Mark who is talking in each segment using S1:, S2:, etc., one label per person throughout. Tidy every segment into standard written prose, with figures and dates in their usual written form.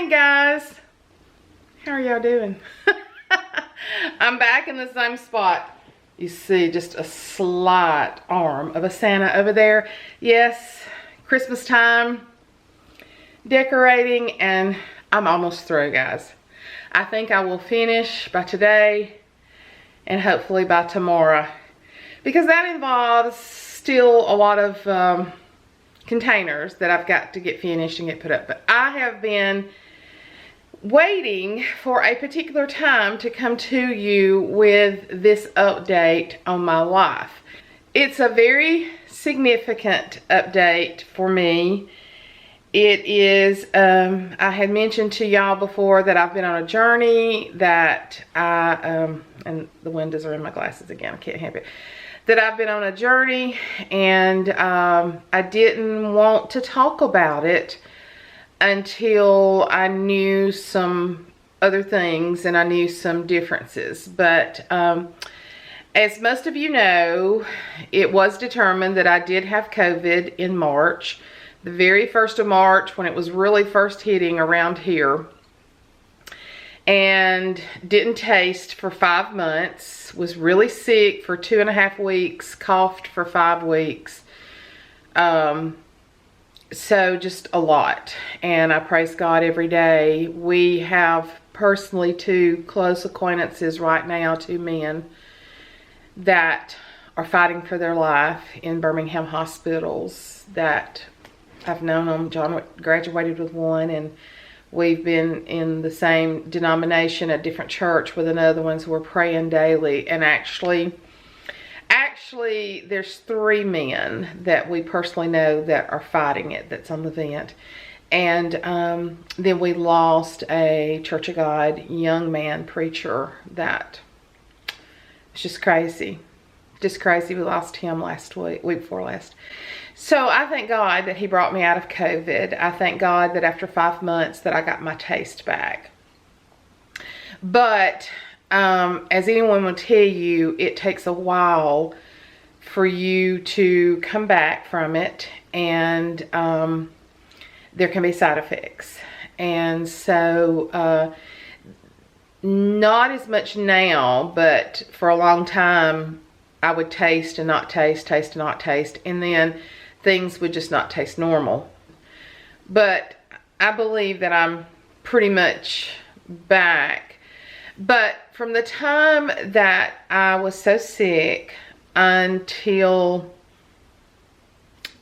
S1: morning, guys. How are y'all doing? I'm back in the same spot. You see just a slight arm of a Santa over there. Yes, Christmas time, decorating, and I'm almost through, guys. I think I will finish by today and hopefully by tomorrow, because that involves still a lot of containers that I've got to get finished and get put up. But I have been waiting for a particular time to come to you with this update on my life. It's a very significant update for me. It is, I had mentioned to y'all before that I've been on a journey that and the windows are in my glasses again, I can't help it. That I've been on a journey, and I didn't want to talk about it until I knew some other things and I knew some differences. But as most of you know, it was determined that I did have COVID in March, the very 1st of March, when it was really first hitting around here. And didn't taste for 5 months, was really sick for 2.5 weeks, coughed for 5 weeks. So just a lot, and I praise God every day. We have personally 2 close acquaintances right now, 2 men that are fighting for their life in Birmingham hospitals that I've known them. John graduated with one, and we've been in the same denomination, a different church with another one, so we're praying daily. And actually, there's 3 men that we personally know that are fighting it, that's on the vent. And then we lost a Church of God young man preacher that it's just crazy. Just crazy. We lost him last week before last. So I thank God that he brought me out of COVID. I thank God that after 5 months that I got my taste back. But as anyone will tell you, it takes a while for you to come back from it, and there can be side effects. And so not as much now, but for a long time I would taste and not taste, taste and not taste, and then things would just not taste normal. But I believe that I'm pretty much back. But from the time that I was so sick until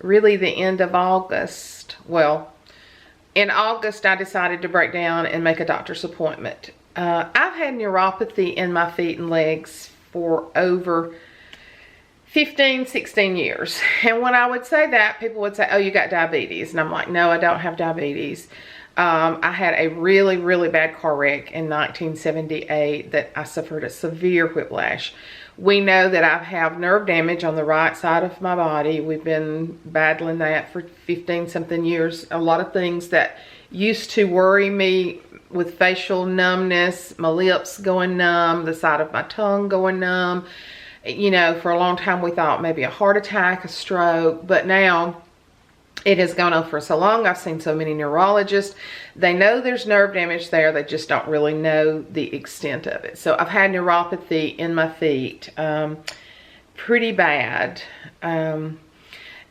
S1: really the end of August, well, in August I decided to break down and make a doctor's appointment. I've had neuropathy in my feet and legs for over 15, 16 years. And when I would say that, people would say, oh, you got diabetes. And I'm like, no, I don't have diabetes. I had a really, really bad car wreck in 1978 that I suffered a severe whiplash. We know that I have nerve damage on the right side of my body. We've been battling that for 15 something years. A lot of things that used to worry me, with facial numbness, my lips going numb, the side of my tongue going numb. You know, for a long time we thought maybe a heart attack, a stroke, but now it has gone on for so long. I've seen so many neurologists. They know there's nerve damage there. They just don't really know the extent of it. So I've had neuropathy in my feet, pretty bad.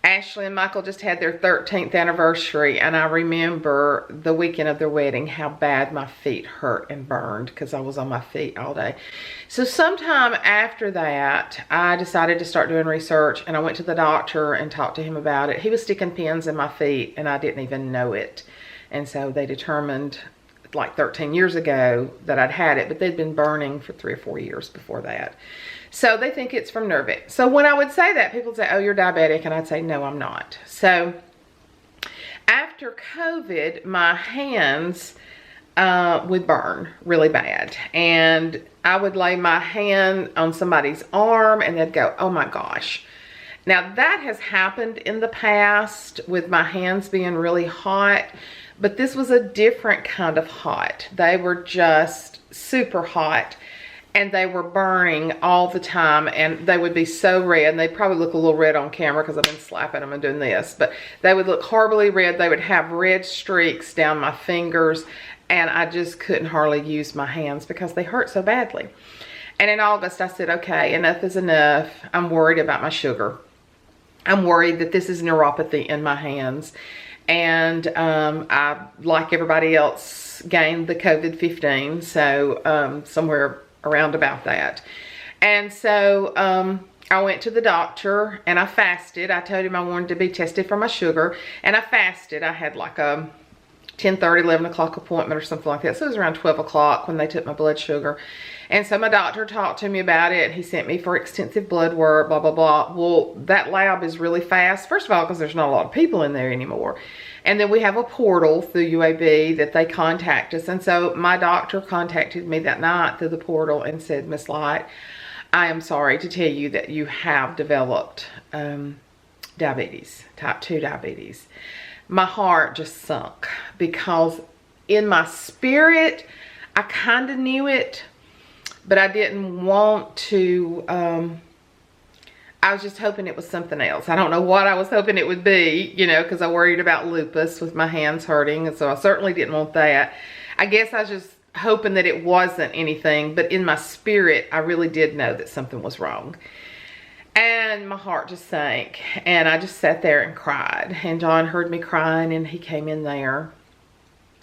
S1: Ashley and Michael just had their 13th anniversary, and I remember the weekend of their wedding how bad my feet hurt and burned because I was on my feet all day. So sometime after that, I decided to start doing research, and I went to the doctor and talked to him about it. He was sticking pins in my feet, and I didn't even know it. And so they determined like 13 years ago that I'd had it, but they'd been burning for 3 or 4 years before that. So they think it's from nerve. So when I would say that, people would say, oh, you're diabetic. And I'd say, no, I'm not. So after COVID, my hands would burn really bad. And I would lay my hand on somebody's arm and they'd go, oh my gosh. Now that has happened in the past with my hands being really hot, but this was a different kind of hot. They were just super hot. And they were burning all the time, and they would be so red, and they'd probably look a little red on camera because I've been slapping them and doing this, but they would look horribly red. They would have red streaks down my fingers, and I just couldn't hardly use my hands because they hurt so badly. And in August, I said, okay, enough is enough. I'm worried about my sugar. I'm worried that this is neuropathy in my hands. And I, like everybody else, gained the COVID-15, so somewhere around about that. And so I went to the doctor and I fasted. I told him I wanted to be tested for my sugar, and I fasted. I had like a 10:30, 11 o'clock appointment or something like that. So it was around 12 o'clock when they took my blood sugar. And so my doctor talked to me about it. He sent me for extensive blood work, blah, blah, blah. Well, that lab is really fast. First of all, because there's not a lot of people in there anymore. And then we have a portal through UAB that they contact us. And so my doctor contacted me that night through the portal and said, Miss Light, I am sorry to tell you that you have developed diabetes, type 2 diabetes. My heart just sunk because in my spirit, I kind of knew it, but I didn't want to, I was just hoping it was something else. I don't know what I was hoping it would be, you know, because I worried about lupus with my hands hurting, and so I certainly didn't want that. I guess I was just hoping that it wasn't anything, but in my spirit, I really did know that something was wrong. And my heart just sank, and I just sat there and cried. And John heard me crying, and he came in there.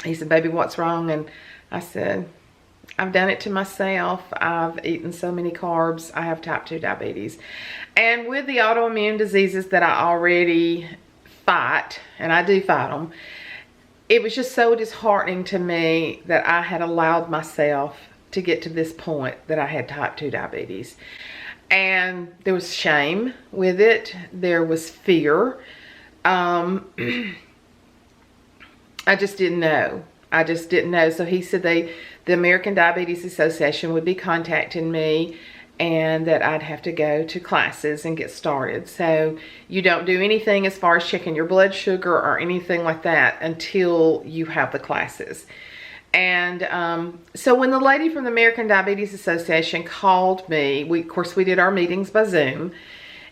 S1: He said, baby, what's wrong? And I said, I've done it to myself. I've eaten so many carbs. I have type 2 diabetes. And with the autoimmune diseases that I already fight, and I do fight them, it was just so disheartening to me that I had allowed myself to get to this point that I had type 2 diabetes. And there was shame with it. There was fear. I just didn't know. I just didn't know. So he said the American Diabetes Association would be contacting me, and that I'd have to go to classes and get started. So you don't do anything as far as checking your blood sugar or anything like that until you have the classes. And so when the lady from the American Diabetes Association called me, of course we did our meetings by Zoom,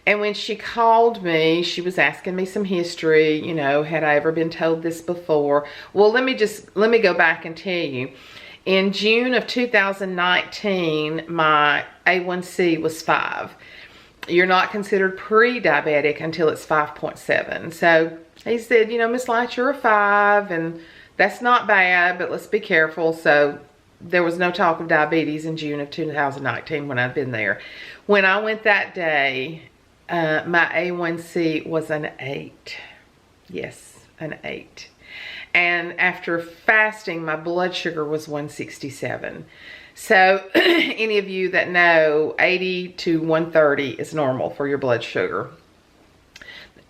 S1: and when she called me, she was asking me some history, you know, had I ever been told this before? Well, let me go back and tell you. In June of 2019, my A1C was 5. You're not considered pre-diabetic until it's 5.7. So he said, you know, Miss Light, you're a 5, and that's not bad, but let's be careful. So there was no talk of diabetes in June of 2019 when I'd been there. When I went that day, my A1C was an 8. Yes, an 8. And after fasting, my blood sugar was 167. So any of you that know, 80 to 130 is normal for your blood sugar.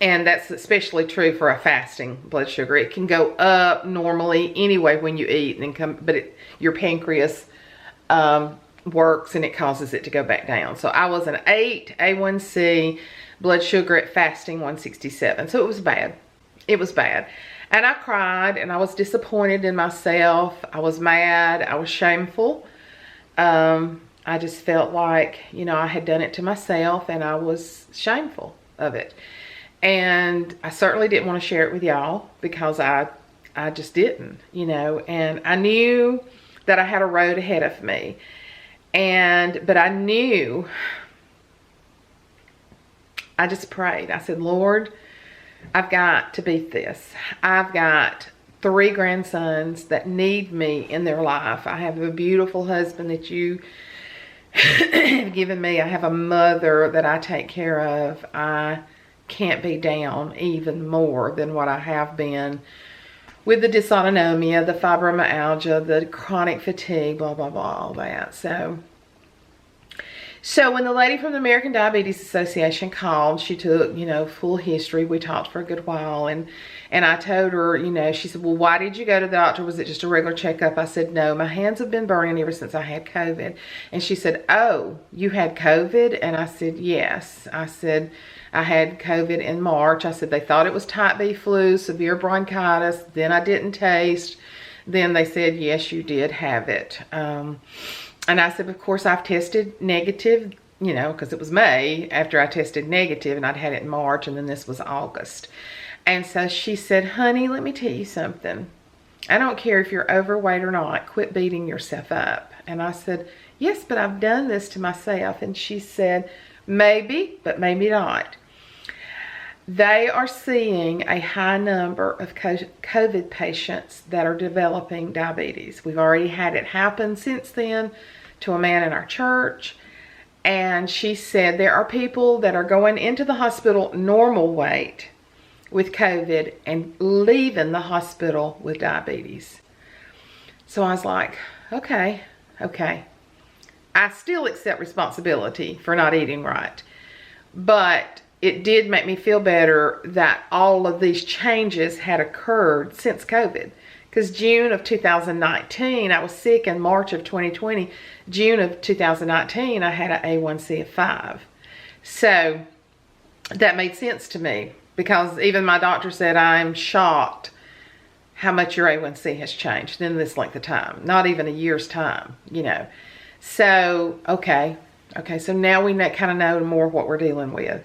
S1: And that's especially true for a fasting blood sugar. It can go up normally anyway when you eat, and then your pancreas works and it causes it to go back down. So I was an 8 A1C, blood sugar at fasting 167. So it was bad. It was bad. And I cried, and I was disappointed in myself. I was mad. I was shameful. I just felt like, you know, I had done it to myself, and I was shameful of it. And I certainly didn't want to share it with y'all because I just didn't, you know. And I knew that I had a road ahead of me. But I knew, I just prayed. I said, Lord, I've got to beat this. I've got 3 grandsons that need me in their life. I have a beautiful husband that you have given me. I have a mother that I take care of. I can't be down even more than what I have been with the dysautonomia, the fibromyalgia, the chronic fatigue, blah, blah, blah, all that. So when the lady from the American Diabetes Association called, she took, you know, full history. We talked for a good while, and I told her, you know, she said, well, why did you go to the doctor? Was it just a regular checkup? I said, no, my hands have been burning ever since I had COVID. And she said, oh, you had COVID? And I said, yes. I said, I had COVID in March. I said, they thought it was type B flu, severe bronchitis. Then I didn't taste. Then they said, yes, you did have it. And I said, of course, I've tested negative, you know, because it was May after I tested negative, and I'd had it in March, and then this was August. And so she said, honey, let me tell you something. I don't care if you're overweight or not, quit beating yourself up. And I said, yes, but I've done this to myself. And she said, maybe, but maybe not. They are seeing a high number of COVID patients that are developing diabetes. We've already had it happen since then to a man in our church. And she said there are people that are going into the hospital normal weight with COVID and leaving the hospital with diabetes. So I was like, okay. I still accept responsibility for not eating right. But it did make me feel better that all of these changes had occurred since COVID. Because June of 2019, I was sick in March of 2020. June of 2019, I had an A1C of 5. So that made sense to me, because even my doctor said, I'm shocked how much your A1C has changed in this length of time. Not even a year's time, you know. So, okay, so now we kind of know more what we're dealing with.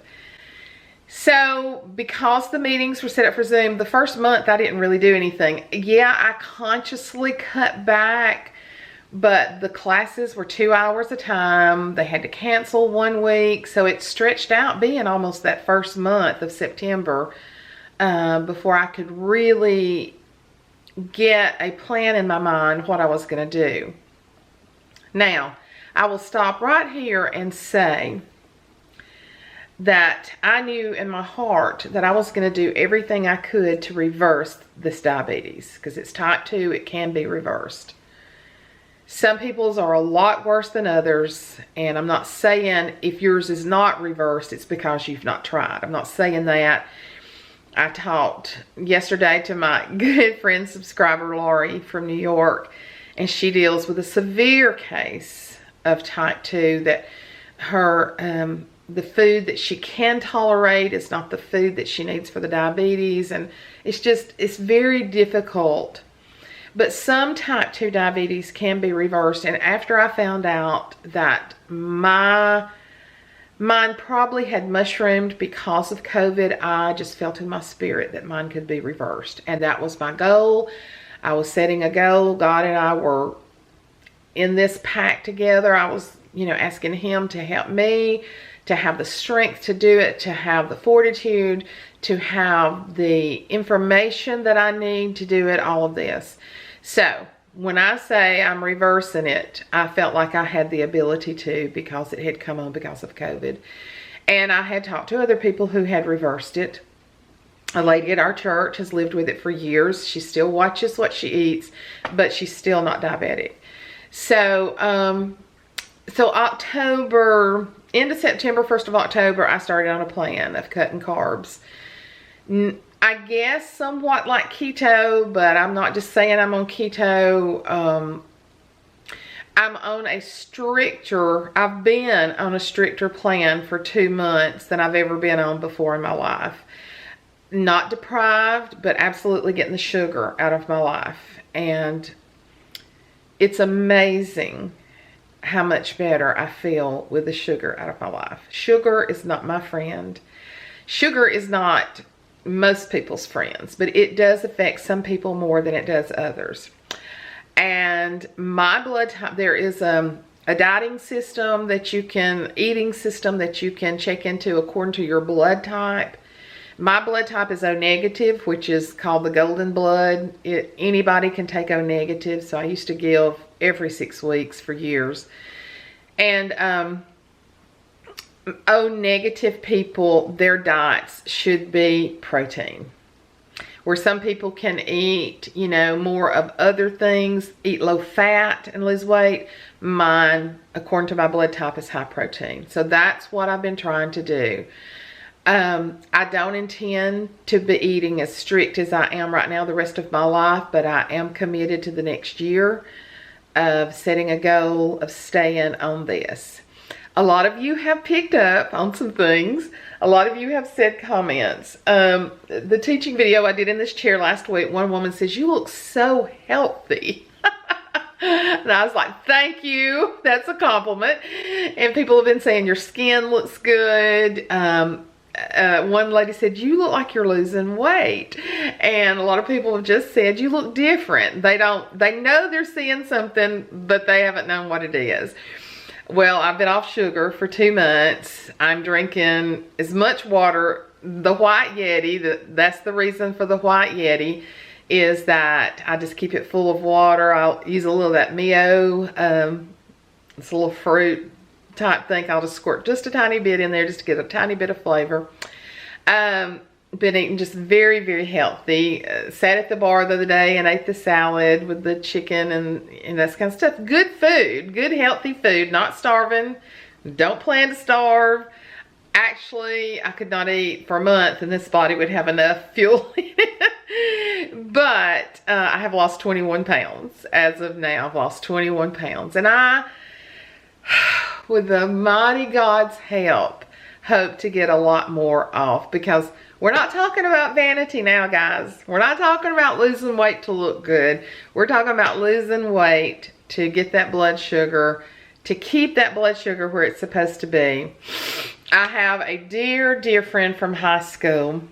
S1: So, because the meetings were set up for Zoom, the first month I didn't really do anything. Yeah, I consciously cut back, but the classes were 2 hours a time. They had to cancel 1 week, so it stretched out being almost that first month of September before I could really get a plan in my mind what I was going to do. Now, I will stop right here and say that I knew in my heart that I was going to do everything I could to reverse this diabetes, because it's type 2, it can be reversed. Some people's are a lot worse than others, and I'm not saying if yours is not reversed, it's because you've not tried. I'm not saying that. I talked yesterday to my good friend, subscriber Lori from New York, and she deals with a severe case of type 2 that her the food that she can tolerate is not the food that she needs for the diabetes, and it's very difficult. But some type 2 diabetes can be reversed, and after I found out that mine probably had mushroomed because of COVID, I just felt in my spirit that mine could be reversed, and that was my goal. I was setting a goal. God and I were in this pact together. I was, asking Him to help me, to have the strength to do it, to have the fortitude, to have the information that I need to do it, all of this. So when I say I'm reversing it, I felt like I had the ability to, because it had come on because of COVID. And I had talked to other people who had reversed it. A lady at our church has lived with it for years. She still watches what she eats, but she's still not diabetic. So, October, end of September, 1st of October, I started on a plan of cutting carbs. I guess somewhat like keto, but I'm not just saying I'm on keto. I'm on I've been on a stricter plan for 2 months than I've ever been on before in my life. Not deprived, but absolutely getting the sugar out of my life. And it's amazing how much better I feel with the sugar out of my life. Sugar is not my friend. Sugar is not most people's friends, but it does affect some people more than it does others. And my blood type, there is a dieting system eating system that you can check into according to your blood type. My blood type is O negative, which is called the golden blood. Anybody can take O negative, so I used to give every 6 weeks for years. And O negative people, their diets should be protein. Where some people can eat, more of other things, eat low fat and lose weight. Mine, according to my blood type, is high protein. So that's what I've been trying to do. I don't intend to be eating as strict as I am right now the rest of my life, but I am committed to the next year of setting a goal of staying on this. A lot of you have picked up on some things. A lot of you have said comments. The teaching video I did in this chair last week, one woman says, "You look so healthy." And I was like, thank you. That's a compliment. And people have been saying your skin looks good. one lady said, you look like you're losing weight. And a lot of people have just said, you look different. They know they're seeing something, but they haven't known what it is. Well, I've been off sugar for 2 months. I'm drinking as much water. The White Yeti, that's the reason for the White Yeti, is that I just keep it full of water. I'll use a little of that Mio. It's a little fruit type thing. I'll just squirt just a tiny bit in there just to get a tiny bit of flavor. Been eating just very, very healthy. Sat at the bar the other day and ate the salad with the chicken and that kind of stuff. Good food, good healthy food, not starving. Don't plan to starve. Actually, I could not eat for a month and this body would have enough fuel in it. But I have lost 21 pounds. As of now, I've lost 21 pounds. And I, with the mighty God's help, hope to get a lot more off, because we're not talking about vanity now, guys. We're not talking about losing weight to look good. We're talking about losing weight to get that blood sugar, to keep that blood sugar where it's supposed to be. I have a dear, dear friend from high school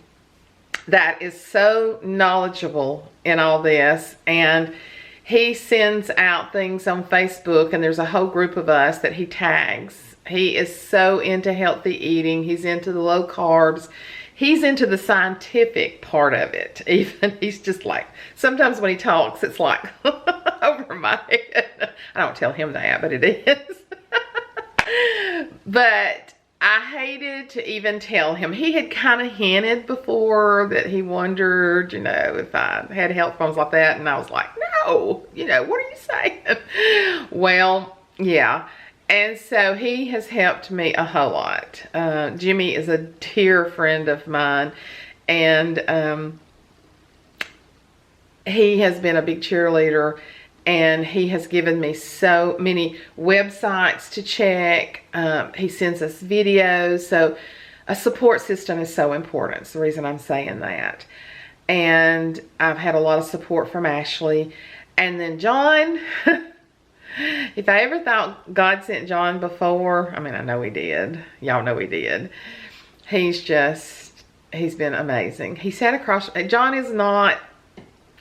S1: that is so knowledgeable in all this, and he sends out things on Facebook, and there's a whole group of us that he tags. He is so into healthy eating. He's into the low carbs. He's into the scientific part of it. Even he's just like, sometimes when he talks, it's like over my head. I don't tell him that, but it is. But I hated to even tell him. He had kind of hinted before that he wondered, you know, if I had health problems like that. And I was like, no, you know, what are you saying? Well, yeah. And so he has helped me a whole lot. Jimmy is a dear friend of mine. And he has been a big cheerleader. And he has given me so many websites to check. He sends us videos. So a support system is so important. It's the reason I'm saying that. And I've had a lot of support from Ashley. And then John, if I ever thought God sent John before, I mean, I know he did. Y'all know he did. He's been amazing. He sat across, John is not,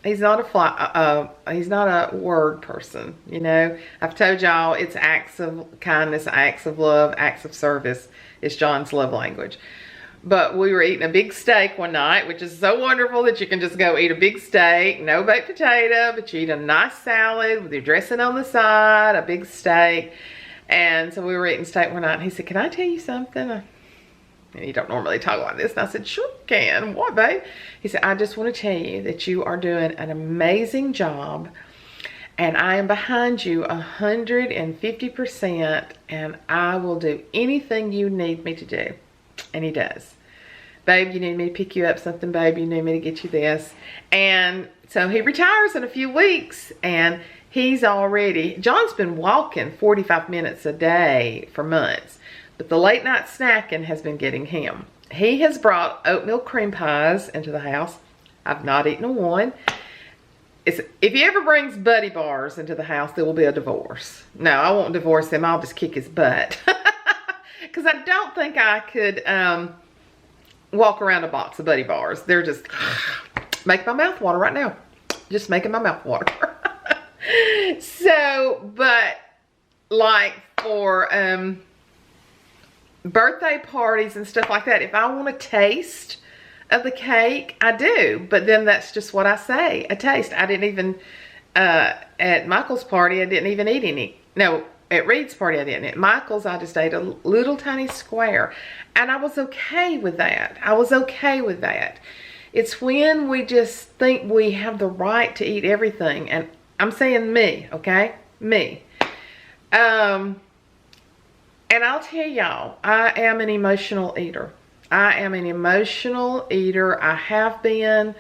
S1: he's not a word person, you know. I've told y'all it's acts of kindness, acts of love, acts of service. It's John's love language. But we were eating a big steak one night, which is so wonderful that you can just go eat a big steak, no baked potato, but you eat a nice salad with your dressing on the side, a big steak. And so we were eating steak one night, and he said, can I tell you something? And you don't normally talk like this. And I said, sure can. What, babe? He said, I just want to tell you that you are doing an amazing job, and I am behind you 150%, and I will do anything you need me to do. And he does. Babe, you need me to pick you up something, babe. You need me to get you this. And so he retires in a few weeks, and he's already, John's been walking 45 minutes a day for months, but the late night snacking has been getting him. He has brought oatmeal cream pies into the house. I've not eaten one. If he ever brings Buddy bars into the house, there will be a divorce. No, I won't divorce him. I'll just kick his butt. Because I don't think I could walk around a box of Buddy bars. They're just make my mouth water right now. Just making my mouth water. So, but like for birthday parties and stuff like that, if I want a taste of the cake, I do. But then that's just what I say, a taste. I didn't even, at Michael's party, I didn't even eat any. No. At Reed's party, I didn't. At Michael's, I just ate a little tiny square. And I was okay with that. I was okay with that. It's when we just think we have the right to eat everything. And I'm saying me, okay? Me. And I'll tell y'all, I am an emotional eater. I am an emotional eater. I have been.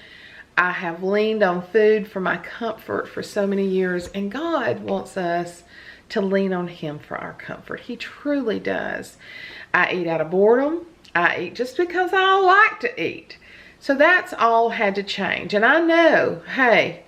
S1: I have leaned on food for my comfort for so many years. And God wants us to lean on him for our comfort. He truly does. I eat out of boredom. I eat just because I like to eat. So that's all had to change. And I know, hey,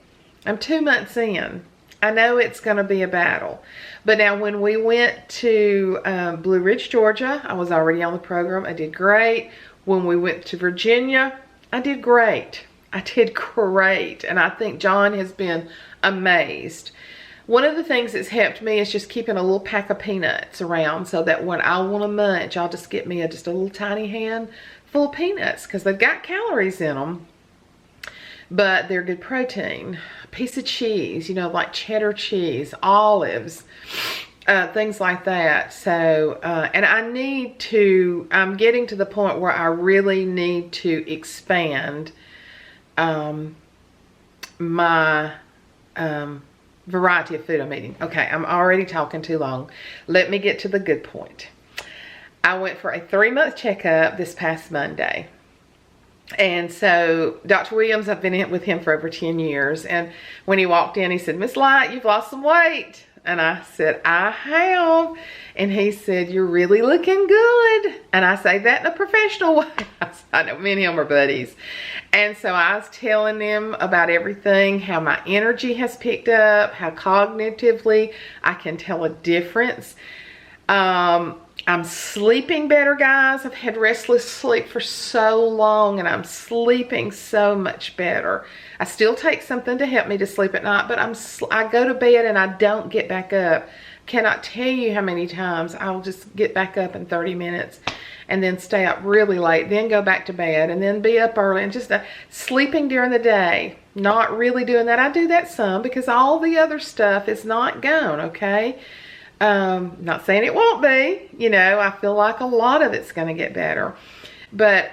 S1: I'm 2 months in. I know it's going to be a battle. But now when we went to Blue Ridge, Georgia, I was already on the program. I did great. when we went to Virginia, I did great. I did great. And I think John has been amazed. One of the things that's helped me is just keeping a little pack of peanuts around so that when I want to munch, I'll just get me just a little tiny hand full of peanuts because they've got calories in them, but they're good protein. A piece of cheese, you know, like cheddar cheese, olives, things like that. So, and I'm getting to the point where I really need to expand my variety of food I'm eating. Okay, I'm already talking too long. Let me get to the good point. I went for a 3-month checkup this past Monday. And so Dr. Williams, I've been with him for over 10 years. And when he walked in, he said, "Miss Light, you've lost some weight." And I said, "I have." And he said, "You're really looking good." And I say that in a professional way. I know me and him are buddies. And so I was telling him about everything, how my energy has picked up, how cognitively I can tell a difference. I'm sleeping better, guys. I've had restless sleep for so long, and I'm sleeping so much better. I still take something to help me to sleep at night, but I go to bed and I don't get back up. Cannot tell you how many times I'll just get back up in 30 minutes and then stay up really late, then go back to bed, and then be up early, and just sleeping during the day. Not really doing that. I do that some because all the other stuff is not gone, okay? Not saying it won't be, you know, I feel like a lot of it's going to get better. But,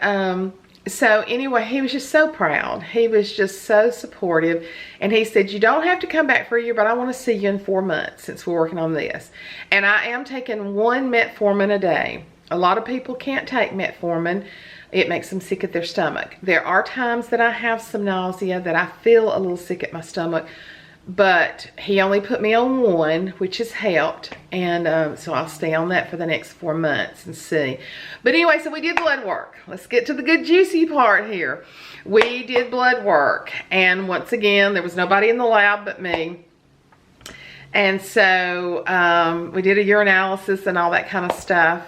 S1: so anyway, he was just so proud. He was just so supportive. And he said, "You don't have to come back for a year, but I want to see you in 4 months since we're working on this." And I am taking 1 metformin a day. A lot of people can't take metformin. It makes them sick at their stomach. There are times that I have some nausea, that I feel a little sick at my stomach. But he only put me on 1, which has helped. And so I'll stay on that for the next 4 months and see. But anyway, so we did blood work. Let's get to the good juicy part here. We did blood work. And once again, there was nobody in the lab but me. And so we did a urinalysis and all that kind of stuff.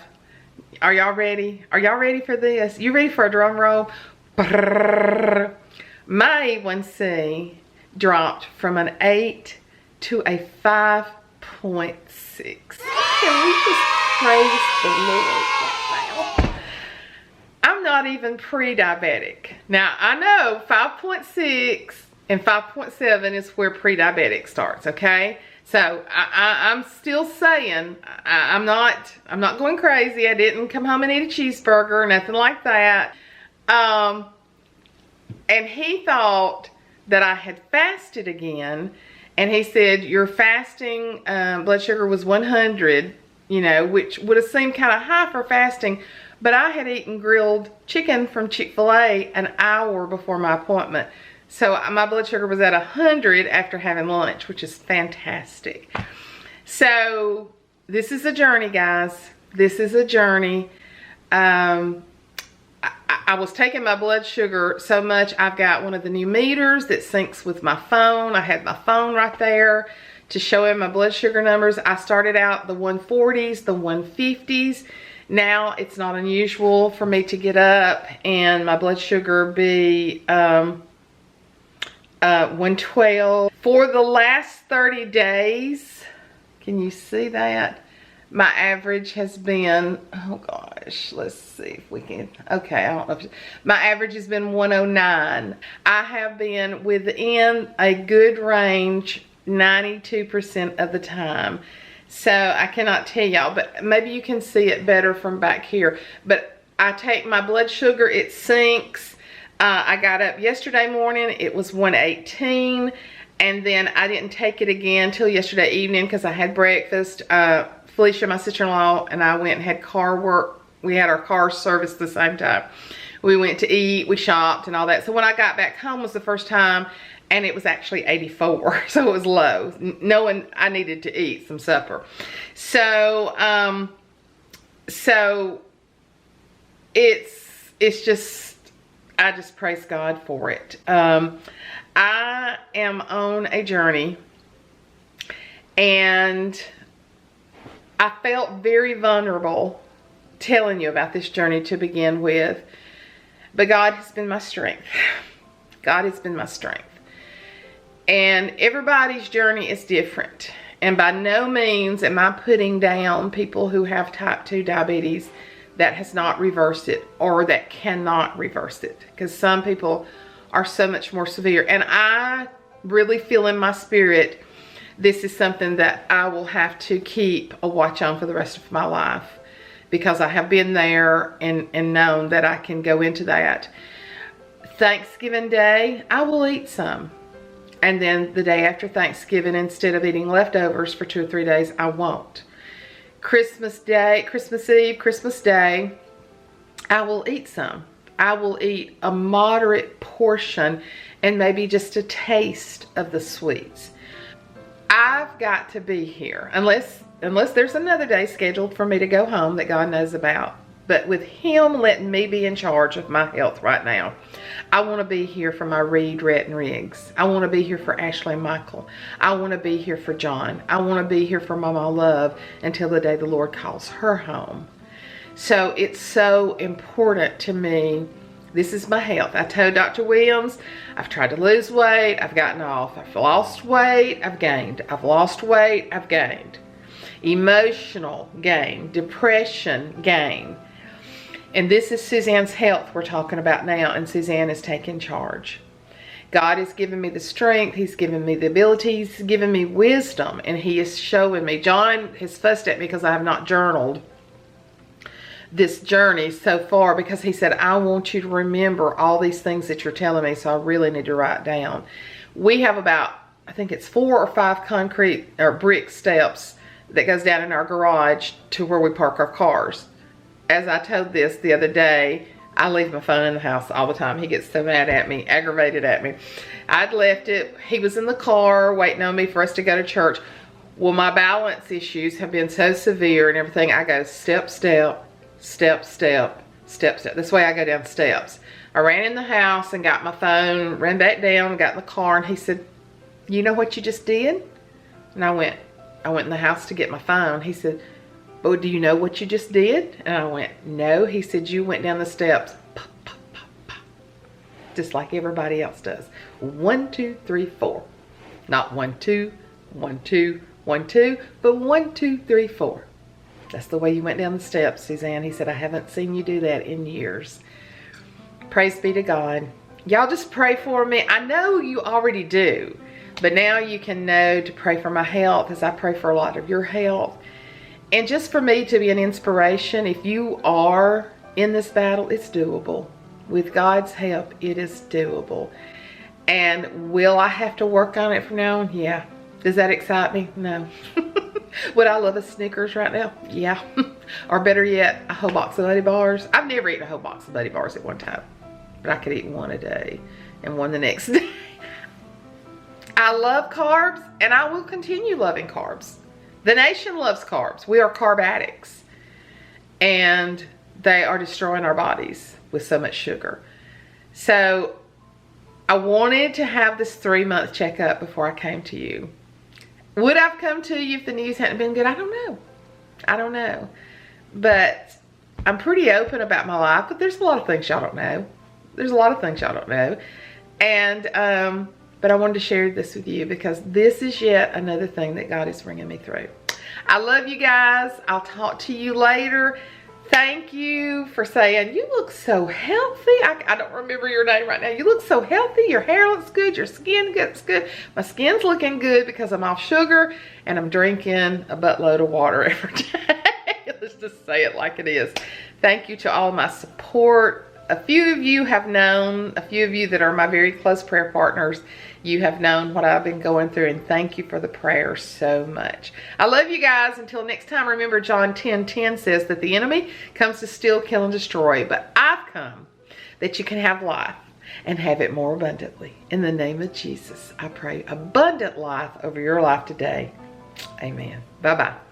S1: Are y'all ready? Are y'all ready for this? You ready for a drum roll? Brrr. My A1C dropped from an 8 to a 5.6. Can we just praise the Lord right now? I'm not even pre-diabetic. Now, I know 5.6 and 5.7 is where pre-diabetic starts, okay? So I'm still saying I'm not going crazy. I didn't come home and eat a cheeseburger or nothing like that. And he thought that I had fasted again, and he said your fasting blood sugar was 100, you know, which would have seemed kind of high for fasting, but I had eaten grilled chicken from Chick-fil-A an hour before my appointment. So my blood sugar was at 100 after having lunch, which is fantastic. So this is a journey, guys. This is a journey. I was taking my blood sugar so much, I've got one of the new meters that syncs with my phone. I had my phone right there to show him my blood sugar numbers. I started out the 140s, the 150s. Now it's not unusual for me to get up and my blood sugar be 112. For the last 30 days, can you see that? My average has been, oh gosh, let's see if we can, okay, I don't know. My average has been 109. I have been within a good range 92% of the time. So I cannot tell y'all, but maybe you can see it better from back here. But I take my blood sugar, it sinks. I got up yesterday morning, it was 118. And then I didn't take it again till yesterday evening because I had breakfast. Felicia, my sister-in-law, and I went and had car work. We had our car serviced the same time. We went to eat, we shopped and all that. So when I got back home was the first time, and it was actually 84. So it was low, knowing I needed to eat some supper. So, it's just, I just praise God for it. I am on a journey, and I felt very vulnerable telling you about this journey to begin with, But God has been my strength. God has been my strength. And everybody's journey is different. And by no means am I putting down people who have type 2 diabetes that has not reversed it or that cannot reverse it. Because some people are so much more severe. And I really feel in my spirit this is something that I will have to keep a watch on for the rest of my life. Because I have been there and known that I can go into that. Thanksgiving Day, I will eat some. And then the day after Thanksgiving, instead of eating leftovers for 2 or 3 days, I won't. Christmas Day, Christmas Eve, Christmas Day, I will eat some. I will eat a moderate portion and maybe just a taste of the sweets. I've got to be here, unless there's another day scheduled for me to go home that God knows about. But with Him letting me be in charge of my health right now, I want to be here for my Reed, Rhett, and Riggs. I want to be here for Ashley and Michael. I want to be here for John. I want to be here for Mama Love until the day the Lord calls her home. So it's so important to me. This is my health. I told Dr. Williams, I've tried to lose weight. I've gotten off. I've lost weight. I've gained. I've lost weight. I've gained. Emotional gain. Depression gain. And this is Suzanne's health we're talking about now, and Suzanne is taking charge. God has given me the strength. He's given me the ability. He's given me wisdom, and He is showing me. John has fussed at me because I have not journaled this journey so far, because he said, I want you to remember all these things that you're telling me, so I really need to write down. We have about, I think it's 4 or 5 concrete or brick steps that goes down in our garage to where we park our cars. As I told this the other day, I leave my phone in the house all the time. He gets so mad at me, aggravated at me. I'd left it. He was in the car waiting on me for us to go to church. Well, my balance issues have been so severe and everything. I go step, step, step, step, step, step. This way I go down steps. I ran in the house and got my phone, ran back down, got in the car, and he said, you know what you just did? And I went in the house to get my phone. He said, but do you know what you just did? And I went, no. He said, you went down the steps, pop, pop, pop, pop, just like everybody else does. 1, 2, 3, 4. Not 1, 2, 1, 2, 1, 2, but 1, 2, 3, 4. That's the way you went down the steps, Suzanne. He said, I haven't seen you do that in years. Praise be to God. Y'all just pray for me. I know you already do, but now you can know to pray for my health as I pray for a lot of your health. And just for me to be an inspiration, if you are in this battle, it's doable. With God's help, it is doable. And will I have to work on it from now on? Yeah. Does that excite me? No. Would I love a Snickers right now? Yeah. Or better yet, a whole box of Buddy Bars. I've never eaten a whole box of Buddy Bars at one time, but I could eat one a day and one the next day. I love carbs, and I will continue loving carbs. The nation loves carbs. We are carb addicts, and they are destroying our bodies with so much sugar. So I wanted to have this 3-month checkup before I came to you. Would I have come to you if the news hadn't been good? I don't know. I don't know. But I'm pretty open about my life, but there's a lot of things y'all don't know. There's a lot of things y'all don't know. And, but I wanted to share this with you because this is yet another thing that God is bringing me through. I love you guys. I'll talk to you later. Thank you for saying, you look so healthy. I don't remember your name right now. You look so healthy. Your hair looks good. Your skin looks good. My skin's looking good because I'm off sugar and I'm drinking a buttload of water every day. Let's just say it like it is. Thank you to all my support. A few of you have known, a few of you that are my very close prayer partners, you have known what I've been going through, and thank you for the prayers so much. I love you guys. Until next time, remember John 10:10 says that the enemy comes to steal, kill, and destroy, but I've come that you can have life and have it more abundantly. In the name of Jesus, I pray abundant life over your life today. Amen. Bye-bye.